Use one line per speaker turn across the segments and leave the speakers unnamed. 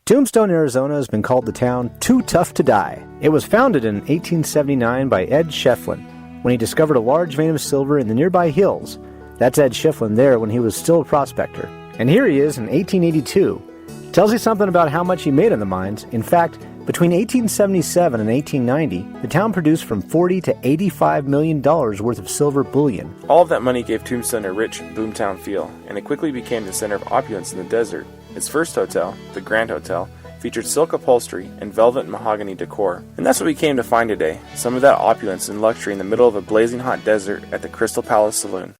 Tombstone, Arizona has been called the town too tough to die. It was founded in 1879 by Ed Shefflin when he discovered a large vein of silver in the nearby hills. That's Ed Shefflin there when he was still a prospector. And here he is in 1882. Tells you something about how much he made in the mines. In fact, between 1877 and 1890, the town produced from $40 to $85 million worth of silver bullion.
All of that money gave Tombstone a rich boomtown feel, and it quickly became the center of opulence in the desert. Its first hotel, the Grand Hotel, featured silk upholstery and velvet and mahogany decor. And that's what we came to find today, some of that opulence and luxury in the middle of a blazing hot desert at the Crystal Palace Saloon.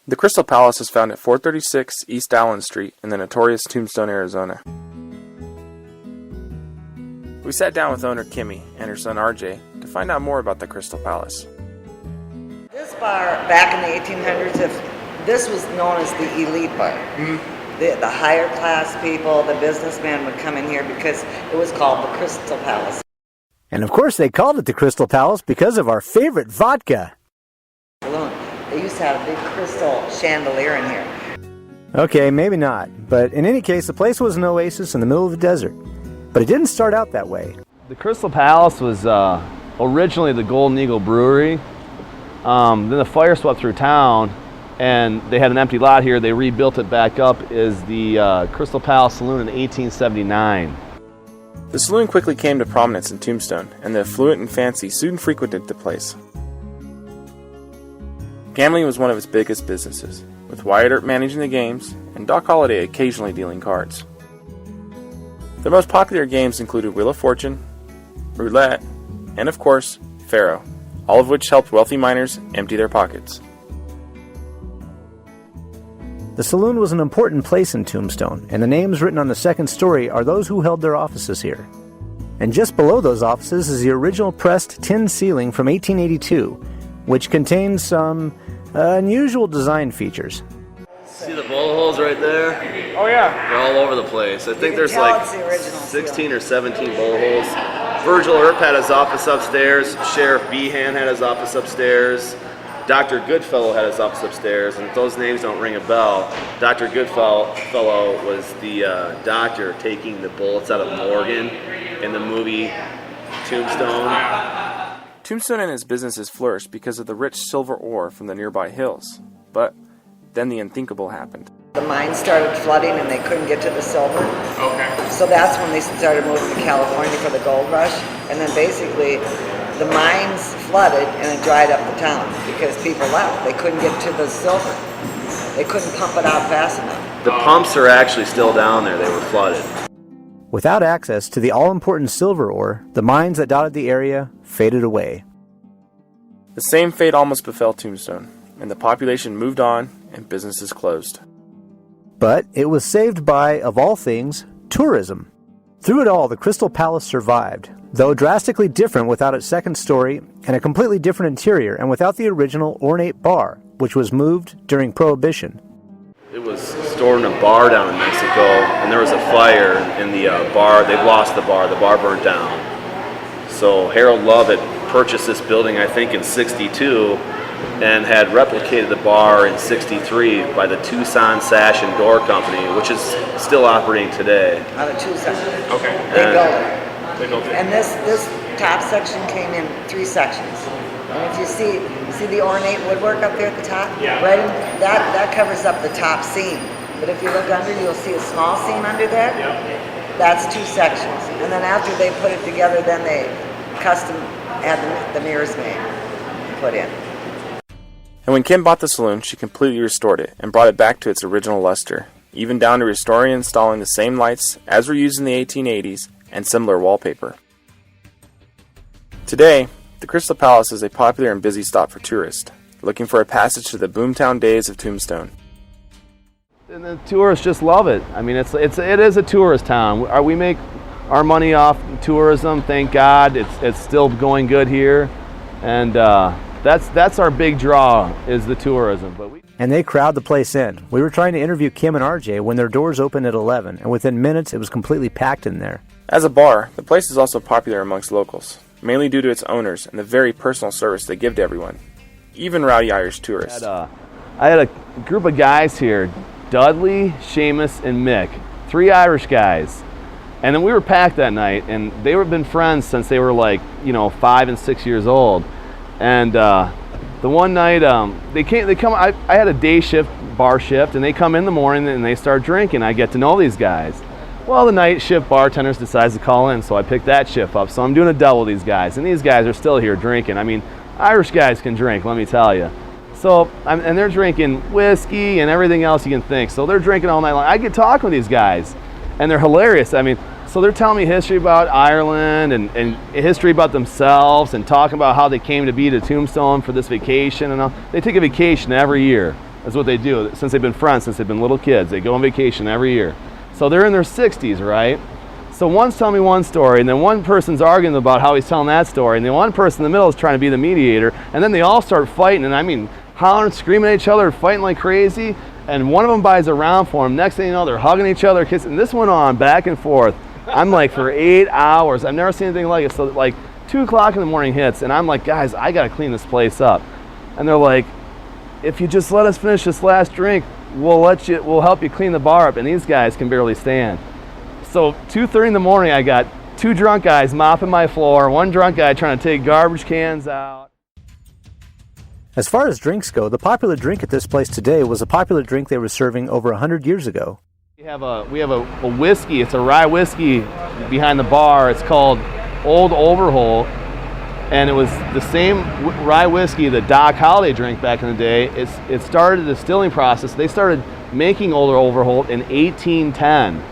The Crystal Palace is found at 436 East Allen Street in the notorious Tombstone, Arizona. We sat down with owner Kimmy and her son RJ to find out more about the Crystal Palace.
This bar, back in the 1800s, this was known as the elite bar. Mm-hmm. The higher class people, the businessmen would come in here because it was called the Crystal Palace.
And of course they called it the Crystal Palace because of our favorite vodka.
Saloon. They used to have a big crystal chandelier in here.
Okay, maybe not. But in any case, the place was an oasis in the middle of the desert. But it didn't start out that way.
The Crystal Palace was originally the Golden Eagle Brewery. Then the fire swept through town, and they had an empty lot here. They rebuilt it back up as the Crystal Palace Saloon in 1879.
The saloon quickly came to prominence in Tombstone, and the affluent and fancy soon frequented the place. Gambling was one of its biggest businesses, with Wyatt Earp managing the games and Doc Holliday occasionally dealing cards. The most popular games included Wheel of Fortune, Roulette, and of course, Faro, all of which helped wealthy miners empty their pockets.
The saloon was an important place in Tombstone, and the names written on the second story are those who held their offices here. And just below those offices is the original pressed tin ceiling from 1882, which contains some unusual design features.
See the bullet holes right there?
Oh yeah.
They're all over the place. I think there's
tell
like
it's the original
16 or 17 bullet holes. Virgil Earp had his office upstairs. Sheriff Behan had his office upstairs. Dr. Goodfellow had his office upstairs, and if those names don't ring a bell, Dr. Goodfellow was the doctor taking the bullets out of Morgan in the movie Tombstone.
Tombstone and his businesses flourished because of the rich silver ore from the nearby hills. But then the unthinkable happened.
The mines started flooding and they couldn't get to the silver.
Okay.
So that's when they started moving to California for the gold rush. And then basically the mines flooded and it dried up the town because people left. They couldn't get to the silver. They couldn't pump it out fast enough.
The pumps are actually still down there. They were flooded.
Without access to the all-important silver ore, the mines that dotted the area faded away.
The same fate almost befell Tombstone, and the population moved on and businesses closed.
But it was saved by, of all things, tourism. Through it all, the Crystal Palace survived, though drastically different without its second story and a completely different interior, and without the original ornate bar, which was moved during Prohibition.
It was stored in a bar down in Mexico, and there was a fire in the bar. They've lost the bar. The bar burnt down. So Harold Lovett purchased this building, I think, in '62, and had replicated the bar in '63 by the Tucson Sash and Door Company, which is still operating today.
Out of Tucson.
Okay.
They built it. And this top section came in 3 sections. And if you see the ornate woodwork up there at the top?
Yeah.
Right in, that covers up the top seam. But if you look under, you'll see a small seam under there.
Yep.
That's 2 sections. And then after they put it together, then they custom had the mirrors made, put in.
And when Kim bought the saloon, she completely restored it and brought it back to its original luster, even down to restoring and installing the same lights as were used in the 1880s and similar wallpaper. Today, the Crystal Palace is a popular and busy stop for tourists, looking for a passage to the boomtown days of Tombstone.
And the tourists just love it. I mean, it is a tourist town. We make our money off tourism, thank God. It's still going good here, and that's our big draw, is the tourism.
And they crowd the place in. We were trying to interview Kim and RJ when their doors opened at 11, and within minutes it was completely packed in there.
As a bar, the place is also popular amongst locals, mainly due to its owners and the very personal service they give to everyone, even rowdy Irish tourists.
I had a group of guys here, Dudley, Seamus, and Mick, 3 Irish guys. And then we were packed that night, and they were been friends since they were like, 5 and 6 years old. And the one night they come. I had a day shift, bar shift, and they come in the morning and they start drinking. I get to know these guys. Well, the night shift bartenders decides to call in, so I picked that shift up. So I'm doing a double these guys, and these guys are still here drinking. I mean, Irish guys can drink, let me tell you. So, and they're drinking whiskey and everything else you can think. So they're drinking all night long. I get talking with these guys, and they're hilarious. I mean, so they're telling me history about Ireland and history about themselves and talking about how they came to be to Tombstone for this vacation and all. They take a vacation every year. That's what they do. Since they've been friends, since they've been little kids, they go on vacation every year. So they're in their 60s, right? So one's telling me one story, and then one person's arguing about how he's telling that story, and the one person in the middle is trying to be the mediator, and then they all start fighting, and I mean, hollering, screaming at each other, fighting like crazy, and one of them buys a round for him. Next thing you know, they're hugging each other, kissing, and this went on back and forth. I'm like, for 8 hours. I've never seen anything like it. So like 2 o'clock in the morning hits, and I'm like, guys, I gotta clean this place up. And they're like, if you just let us finish this last drink, we'll help you clean the bar up. And these guys can barely stand. So 2:30 in the morning, I got 2 drunk guys mopping my floor, 1 drunk guy trying to take garbage cans out.
As far as drinks go, the popular drink at this place today was a popular drink they were serving over 100 years ago.
We have a whiskey. It's a rye whiskey behind the bar. It's called Old Overholt, and it was the same rye whiskey that Doc Holliday drank back in the day. It started the distilling process. They started making Old Overholt in 1810,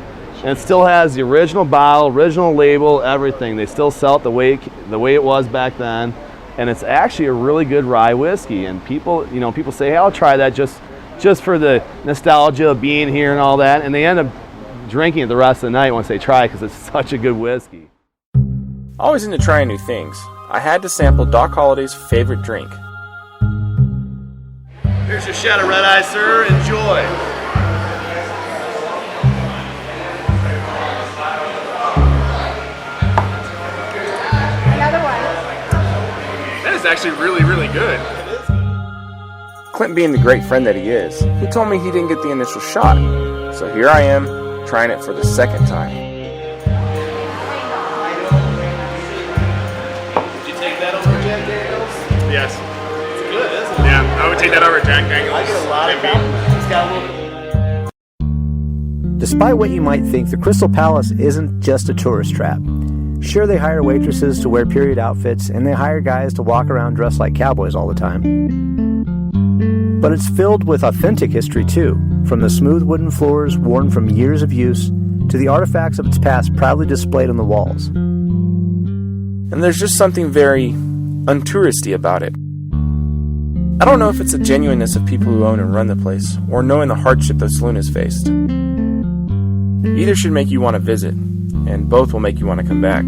and it still has the original bottle, original label, everything. They still sell it the way it was back then, and it's actually a really good rye whiskey. And people say, hey, I'll try that just for the nostalgia of being here and all that, and they end up drinking it the rest of the night once they try it because it's such a good whiskey.
Always into trying new things, I had to sample Doc Holliday's favorite drink.
Here's your shot of red eye, sir. Enjoy.
Another one.
That is actually really, really good. Clint, being the great friend that he is, he told me he didn't get the initial shot. So here I am, trying it for the second time.
Would you take that over Jack Daniels?
Yes.
It's good, isn't it?
Yeah, I would take that over Jack Daniels.
I get a lot of compliments. It's got a little bit.
Despite what you might think, the Crystal Palace isn't just a tourist trap. Sure, they hire waitresses to wear period outfits, and they hire guys to walk around dressed like cowboys all the time. But it's filled with authentic history too, from the smooth wooden floors worn from years of use to the artifacts of its past proudly displayed on the walls.
And there's just something very untouristy about it. I don't know if it's the genuineness of people who own and run the place, or knowing the hardship the Saloon has faced. Either should make you want to visit, and both will make you want to come back.